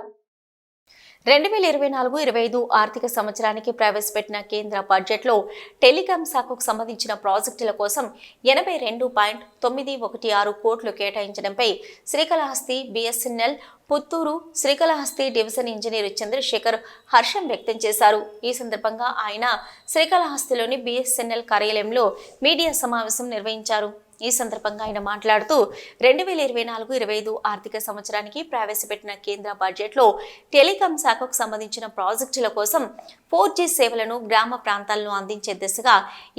2024-25 ఆర్థిక సంవత్సరానికి ప్రవేశపెట్టిన కేంద్ర బడ్జెట్ లో టెలికాం శాఖకు సంబంధించిన ప్రాజెక్టుల కోసం 82.916 కోట్లు కేటాయించడంపై Srikalahasti BSNL Puttur Srikalahasti division engineer Chandrasekhar హర్షం వ్యక్తం చేశారు. ఈ సందర్భంగా ఆయన శ్రీకాళహస్తిలోని బిఎస్ఎన్ఎల్ కార్యాలయంలో మీడియా సమావేశం నిర్వహించారు. ఈ సందర్భంగా ఆయన మాట్లాడుతూ 2024-25 ఆర్థిక సంవత్సరానికి ప్రవేశపెట్టిన కేంద్ర బడ్జెట్ లో టెలికాం శాఖకు సంబంధించిన ప్రాజెక్టుల కోసం 4G సేవలను గ్రామ ప్రాంతాలను అందించే దిశగా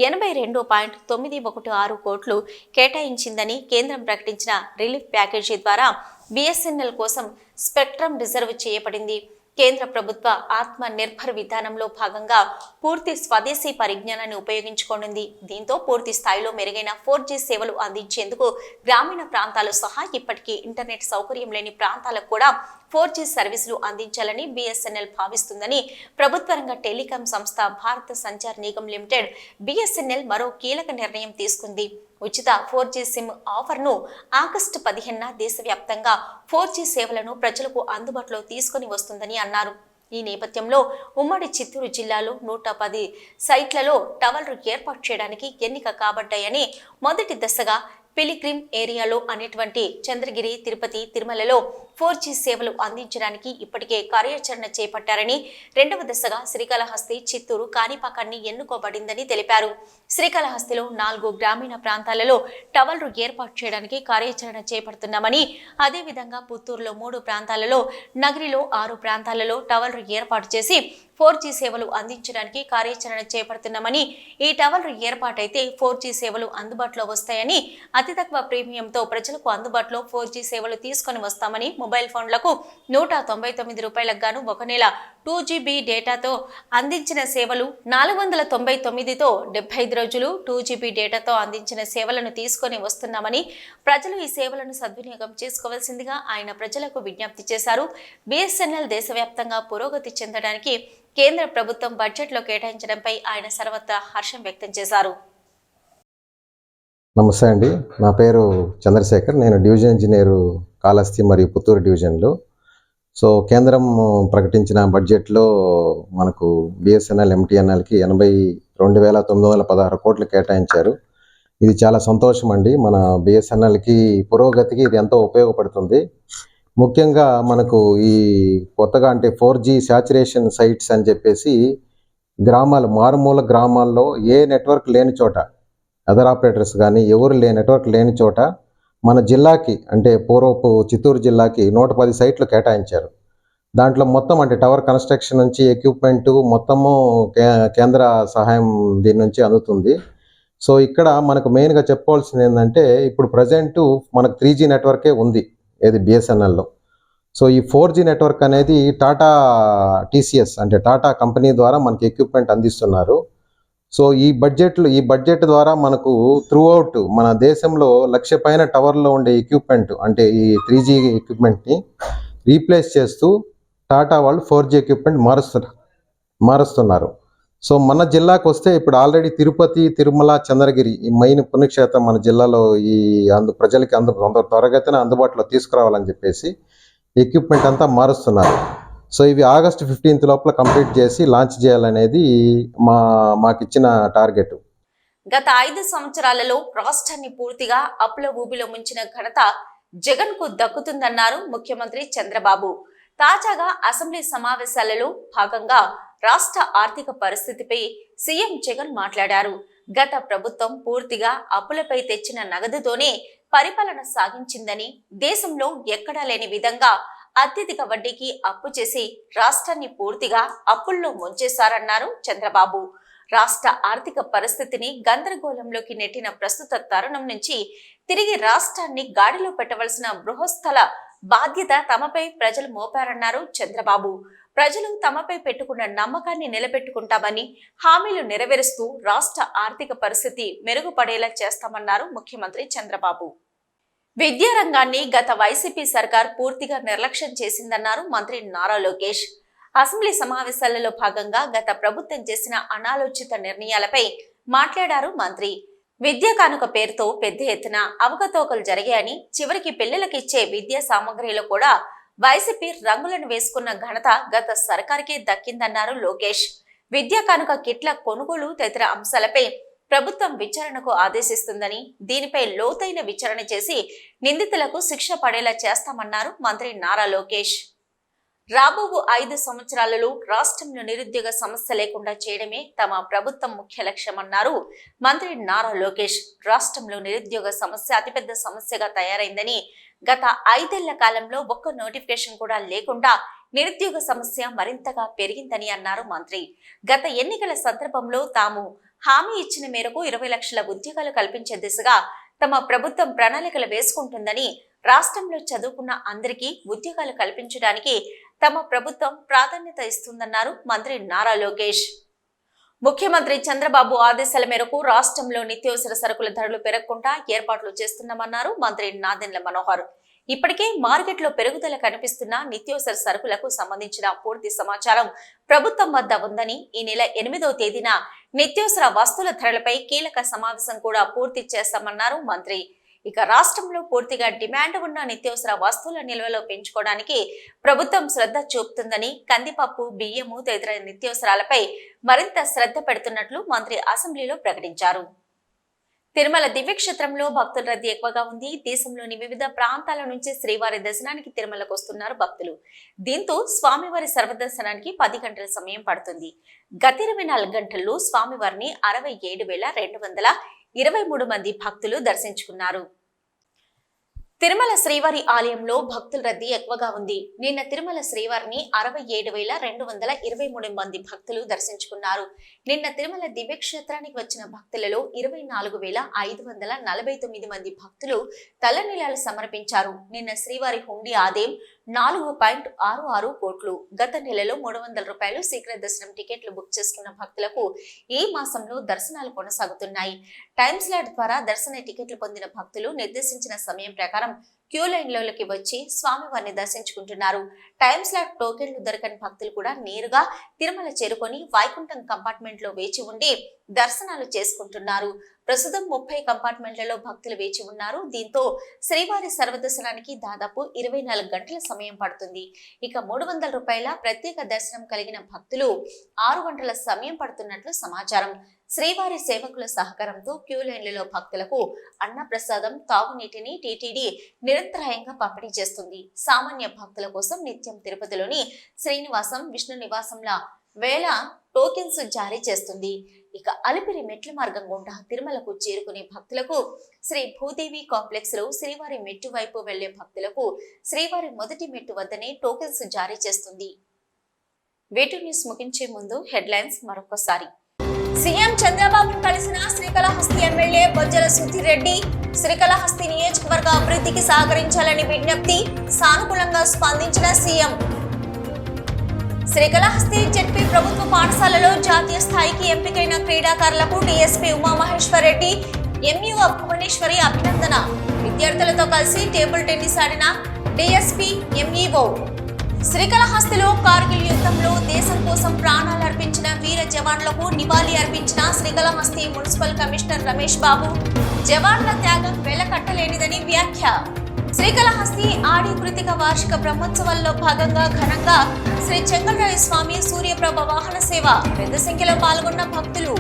82.916 కోట్లు కేటాయించిందని కేంద్రం ప్రకటించిన రిలీఫ్ ప్యాకేజీ ద్వారా బిఎస్ఎన్ఎల్ కోసం స్పెక్ట్రమ్ రిజర్వ్ చేయబడింది. కేంద్ర ప్రభుత్వ ఆత్మ నిర్భర్ విధానంలో భాగంగా పూర్తి స్వదేశీ పరిజ్ఞానాన్ని ఉపయోగించుకోనుంది. దీంతో పూర్తి స్థాయిలో మెరుగైన 4G సేవలు అందించేందుకు గ్రామీణ ప్రాంతాలు సహా ఇప్పటికీ ఇంటర్నెట్ సౌకర్యం లేని ప్రాంతాలకు కూడా 4G సర్వీసులు అందించాలని బిఎస్ఎన్ఎల్ భావిస్తుందని ప్రభుత్వ రంగ టెలికాం సంస్థ భారత సంచార్ నిగమ్ లిమిటెడ్ బిఎస్ఎన్ఎల్ మరో కీలక నిర్ణయం తీసుకుంది. ఉచిత 4G సిమ్ ఆఫర్ను ఆగస్టు 15న దేశవ్యాప్తంగా 4G సేవలను ప్రజలకు అందుబాటులో తీసుకుని వస్తుందని అన్నారు. ఈ నేపథ్యంలో ఉమ్మడి చిత్తూరు జిల్లాలో 110 సైట్లలో టవర్లు ఏర్పాటు చేయడానికి ఎన్నిక కాబడ్డాయని, మొదటి దశగా పిలిగ్రిమ్ ఏరియాలో అనేటువంటి చంద్రగిరి, తిరుపతి, తిరుమలలో 4G సేవలు అందించడానికి ఇప్పటికే కార్యాచరణ చేపట్టారని, రెండవ దశగా శ్రీకాళహస్తి, చిత్తూరు, కాణిపాకాన్ని ఎన్నుకోబడిందని తెలిపారు. శ్రీకాళహస్తిలో 4 గ్రామీణ ప్రాంతాలలో టవర్లు ఏర్పాటు చేయడానికి కార్యాచరణ చేపడుతున్నామని, అదేవిధంగా పుత్తూరులో 3 ప్రాంతాలలో, నగరిలో 6 ప్రాంతాలలో టవర్లు ఏర్పాటు చేసి 4G సేవలు అందించడానికి కార్యాచరణ చేపడుతున్నామని, ఈ టవర్లు ఏర్పాటైతే 4G సేవలు అందుబాటులో వస్తాయని, అతి తక్కువ ప్రీమియంతో ప్రజలకు అందుబాటులో 4G సేవలు తీసుకొని వస్తామని, మొబైల్ ఫోన్లకు 199 రూపాయలకు గాను 1 నెల 2GB డేటాతో అందించిన సేవలు, 499తో 75 రోజులు 2GB డేటాతో అందించిన సేవలను తీసుకొని వస్తున్నామని, ప్రజలు ఈ సేవలను సద్వినియోగం చేసుకోవాల్సిందిగా ఆయన ప్రజలకు విజ్ఞప్తి చేశారు. బిఎస్ఎన్ఎల్ దేశవ్యాప్తంగా పురోగతి చెందడానికి కేంద్ర ప్రభుత్వం బడ్జెట్లో కేటాయించడంపై ఆయన సర్వత్రా హర్షం వ్యక్తం చేశారు. నమస్తే అండి, నా పేరు చంద్రశేఖర్. నేను డివిజన్ ఇంజనీరు కాళహస్తి మరియు పుత్తూరు డివిజన్లో. సో కేంద్రం ప్రకటించిన బడ్జెట్లో మనకు బిఎస్ఎన్ఎల్, ఎంటీఎన్ఎల్కి 82,916 కోట్లు కేటాయించారు. ఇది చాలా సంతోషం అండి. మన బిఎస్ఎన్ఎల్కి పురోగతికి ఇది ఎంతో ఉపయోగపడుతుంది. ముఖ్యంగా మనకు ఈ కొత్తగా అంటే 4G శాచురేషన్ సైట్స్ అని చెప్పేసి గ్రామాలు, మారుమూల గ్రామాల్లో ఏ నెట్వర్క్ లేని చోట, అదర్ ఆపరేటర్స్ కానీ ఎవరు నెట్వర్క్ లేని చోట మన జిల్లాకి అంటే పూర్వపు చిత్తూరు జిల్లాకి 110 సైట్లు కేటాయించారు. దాంట్లో మొత్తం అంటే టవర్ కన్స్ట్రక్షన్ నుంచి ఎక్విప్మెంటు మొత్తము కేంద్ర సహాయం దీని నుంచి అందుతుంది. సో ఇక్కడ మనకు మెయిన్గా చెప్పుకోవాల్సింది ఏంటంటే ఇప్పుడు ప్రజెంట్ మనకు 3G నెట్వర్కే ఉంది ఏది బిఎస్ఎన్ఎల్లో. సో ఈ 4G నెట్వర్క్ అనేది టాటా టీసీఎస్ అంటే టాటా కంపెనీ ద్వారా మనకి ఎక్విప్మెంట్ అందిస్తున్నారు. సో ఈ బడ్జెట్ ద్వారా మనకు త్రూఅవుట్ మన దేశంలో 1,00,000 పైన టవర్లో ఉండే ఎక్విప్మెంట్ అంటే ఈ 3G ఎక్విప్మెంట్ని రీప్లేస్ చేస్తూ టాటా వాళ్ళు 4G ఎక్విప్మెంట్ మారుస్తున్నారు. సో మన జిల్లాకు వస్తే ఇప్పుడు ఆల్రెడీ తిరుపతి, తిరుమల, చంద్రగిరి ఈ మెయిన్ పుణ్యక్షేత్రం మన జిల్లాలో ఈ ప్రజలకి త్వరగతిన అందుబాటులో తీసుకురావాలని చెప్పేసి ఎక్విప్మెంట్ అంతా మారుస్తున్నారు. సో ఇవి ఆగస్టు 15 లోపల కంప్లీట్ చేసి లాంచ్ చేయాలనేది మాకిచ్చిన టార్గెట్. గత 5 సంవత్సరాలలో రాష్ట్రాన్ని పూర్తిగా అప్పుల ఊబిలో ముంచిన ఘనత జగన్ కు దక్కుతుందన్నారు ముఖ్యమంత్రి చంద్రబాబు. తాజాగా అసెంబ్లీ సమావేశాలలో భాగంగా రాష్ట్ర ఆర్థిక పరిస్థితిపై సీఎం జగన్ మాట్లాడారు. గత ప్రభుత్వం పూర్తిగా అప్పులపై తెచ్చిన నగదుతోనే పరిపాలన సాగించిందని, దేశంలో ఎక్కడా లేని విధంగా అత్యధిక వడ్డీకి అప్పు చేసి రాష్ట్రాన్ని పూర్తిగా అప్పుల్లో ముంచేశారన్నారు చంద్రబాబు. రాష్ట్ర ఆర్థిక పరిస్థితిని గందరగోళంలోకి నెట్టిన ప్రస్తుత తరుణం నుంచి తిరిగి రాష్ట్రాన్ని గాడిలో పెట్టవలసిన బృహస్థల బాధ్యత తమపై ప్రజలు మోపారన్నారు చంద్రబాబు. ప్రజలు తమపై పెట్టుకున్న నమ్మకాన్ని నిలబెట్టుకుంటామని హామీలు నెరవేరుస్తూ రాష్ట్ర ఆర్థిక పరిస్థితి మెరుగుపడేలా చేస్తామన్నారు ముఖ్యమంత్రి చంద్రబాబు. విద్యారంగాన్ని గత వైసీపీ సర్కార్ పూర్తిగా నిర్లక్ష్యం చేసిందన్నారు మంత్రి నారా లోకేష్. అసెంబ్లీ సమావేశాలలో భాగంగా గత ప్రభుత్వం చేసిన అనాలోచిత నిర్ణయాలపై మాట్లాడారు మంత్రి. విద్యా కానుక పేరుతో పెద్ద ఎత్తున అవకతవకలు జరిగాయని, చివరికి పిల్లలకు ఇచ్చే విద్యా సామగ్రిలో కూడా వైసీపీ రంగులను వేసుకున్న ఘనత గత సర్కార్కే దక్కిందన్నారు లోకేష్. విద్యా కానుక కిట్ల కొనుగోలు తదితర అంశాలపై ప్రభుత్వం విచారణకు ఆదేశిస్తుందని, దీనిపై లోతైన విచారణ చేసి నిందితులకు శిక్ష పడేలా చేస్తామన్నారు మంత్రి నారా లోకేష్. రాబో 5 సంవత్సరాలలో రాష్ట్రంలో నిరుద్యోగ సమస్య లేకుండా చేయడమే తమ ప్రభుత్వం ముఖ్య లక్ష్యమన్నారు మంత్రి నారా లోకేష్. రాష్ట్రంలో నిరుద్యోగ సమస్య అతిపెద్ద సమస్యగా తయారైందని, గత 5 ఏళ్ల కాలంలో ఒక్క నోటిఫికేషన్ కూడా లేకుండా నిరుద్యోగ సమస్య మరింతగా పెరిగిందని అన్నారు మంత్రి. గత ఎన్నికల సందర్భంలో తాము హామీ ఇచ్చిన మేరకు 20 లక్షల ఉద్యోగాలు కల్పించే దిశగా తమ ప్రభుత్వం ప్రణాళికలు వేసుకుంటుందని, రాష్ట్రంలో చదువుకున్న అందరికీ ఉద్యోగాలు కల్పించడానికి తమ ప్రభుత్వం ప్రాధాన్యత ఇస్తుందన్నారు మంత్రి నారా లోకేష్. ముఖ్యమంత్రి చంద్రబాబు ఆదేశాల మేరకు రాష్ట్రంలో నిత్యావసర సరుకుల ధరలు పెరగకుండా ఏర్పాట్లు చేస్తున్నామన్నారు మంత్రి నాదెండ్ల మనోహర్. ఇప్పటికే మార్కెట్లో పెరుగుదల కనిపిస్తున్న నిత్యావసర సరుకులకు సంబంధించిన పూర్తి సమాచారం ప్రభుత్వం వద్ద ఉందని, ఈ నెల 8వ తేదీన నిత్యావసర వస్తువుల ధరలపై కీలక సమావేశం కూడా పూర్తి చేస్తామన్నారు మంత్రి. ఇక రాష్ట్రంలో పూర్తిగా డిమాండ్ ఉన్న నిత్యావసర వస్తువుల నిల్వలో పెంచుకోవడానికి ప్రభుత్వం శ్రద్ధ చూపుతుందని, కందిపప్పు, బియ్యము తదితర నిత్యావసరాలపై మరింత శ్రద్ధ పెడుతున్నట్లు మంత్రి అసెంబ్లీలో ప్రకటించారు. తిరుమల దివ్యక్షేత్రంలో భక్తుల రద్దీ ఎక్కువగా ఉంది. దేశంలోని వివిధ ప్రాంతాల నుంచి శ్రీవారి దర్శనానికి తిరుమలకు వస్తున్నారు భక్తులు. దీంతో స్వామివారి సర్వదర్శనానికి 10 గంటల సమయం పడుతుంది. గత 24 గంటల్లో స్వామివారిని 67,223 మంది భక్తులు దర్శించుకున్నారు. తిరుమల శ్రీవారి ఆలయంలో భక్తుల రద్దీ ఎక్కువగా ఉంది. నిన్న తిరుమల శ్రీవారిని 67,223 మంది భక్తులు దర్శించుకున్నారు. నిన్న తిరుమల దివ్యక్షేత్రానికి వచ్చిన భక్తులలో 24,549 మంది భక్తులు తలనీలాలు సమర్పించారు. నిన్న శ్రీవారి హుండీ ఆదాయం 4.66 కోట్లు. గత నెలలో 300 రూపాయలు శీఘ్ర దర్శనం టికెట్లు బుక్ చేసుకున్న భక్తులకు ఈ మాసంలో దర్శనాలు కొనసాగుతున్నాయి. టైమ్ స్లాట్ ద్వారా దర్శన టికెట్లు పొందిన భక్తులు నిర్దేశించిన సమయం ప్రకారం క్యూ లైన్లోకి వచ్చి స్వామివారిని దర్శించుకుంటున్నారు. టైమ్ స్లాట్ టోకెన్లు దొరకని భక్తులు కూడా నేరుగా తిరుమల చేరుకొని వైకుంఠం కంపార్ట్మెంట్ లో వేచి ఉండి దర్శనాలు చేసుకుంటున్నారు. ప్రస్తుతం 30 కంపార్ట్మెంట్లలో భక్తులు వేచి ఉన్నారు. దీంతో శ్రీవారి సర్వదర్శనానికి దాదాపు 24 గంటల సమయం పడుతుంది. ఇక 300 రూపాయల ప్రత్యేక దర్శనం కలిగిన భక్తులు 6 గంటల సమయం పడుతున్నట్లు సమాచారం. శ్రీవారి సేవకుల సహకారంతో క్యూ లైన్లలో భక్తులకు అన్న ప్రసాదం, తాగునీటిని టీటీడీ నిరంతరాయంగా పంపిణీ చేస్తుంది. సామాన్య భక్తుల కోసం నిత్యం తిరుపతిలోని శ్రీనివాసం, విష్ణు నివాసంల వేల టోకెన్స్ జారీ చేస్తుంది. ఇక అలిపిరి మెట్ల మార్గం గుండా తిరుమలకు చేరుకునే భక్తులకు శ్రీ భూదేవి కాంప్లెక్స్ లో శ్రీవారి మెట్టు వైపు వెళ్లే భక్తులకు శ్రీవారి మొదటి మెట్టు వద్దనే టోకెన్స్ జారీ చేస్తుంది. వేటు న్యూస్ ముగించే ముందు హెడ్లైన్స్ మరొకసారి. సీఎం సీఎం చంద్రబాబును కలిసిన శ్రీకాళహస్తి ఎమ్మెల్యే బొజ్జల సుధీర్ రెడ్డి శ్రీకాళహస్తి నియోజకవర్గ అభివృద్ధికి సహకరించాలని విజ్ఞప్తి, సానుకూలంగా స్పందించిన సీఎం. శ్రీకాళహస్తి జెడ్పీ ప్రభుత్వ పాఠశాలలో జాతీయ స్థాయికి ఎంపికైన క్రీడాకారులకు డీఎస్పీ ఉమామహేశ్వర్ రెడ్డి, ఎంఈఓ భువనేశ్వరి అభినందన. విద్యార్థులతో కలిసి టేబుల్ టెన్నిస్ ఆడిన డీఎస్పీ, ఎంఈఓ. శ్రీకాళహస్తిలో కార్గిల్ యుద్ధంలో దేశం కోసం ప్రాణాలు అర్పించిన వీర జవాన్లకు నివాళి అర్పించిన శ్రీకాళహస్తి మున్సిపల్ కమిషనర్ రమేష్ బాబు. జవాన్ల త్యాగం వెలకట్టలేనిదని వ్యాఖ్య. శ్రీకాళహస్తి ఆడి కృతిక వార్షిక బ్రహ్మోత్సవాల్లో భాగంగా ఘనంగా శ్రీ చెంగళరాయ స్వామి సూర్యప్రభ వాహన సేవ. పెద్ద సంఖ్యలో పాల్గొన్న భక్తులు.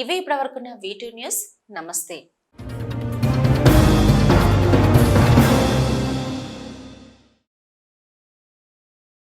ఇవి ఇప్పటివరకున్న V2 న్యూస్. నమస్తే.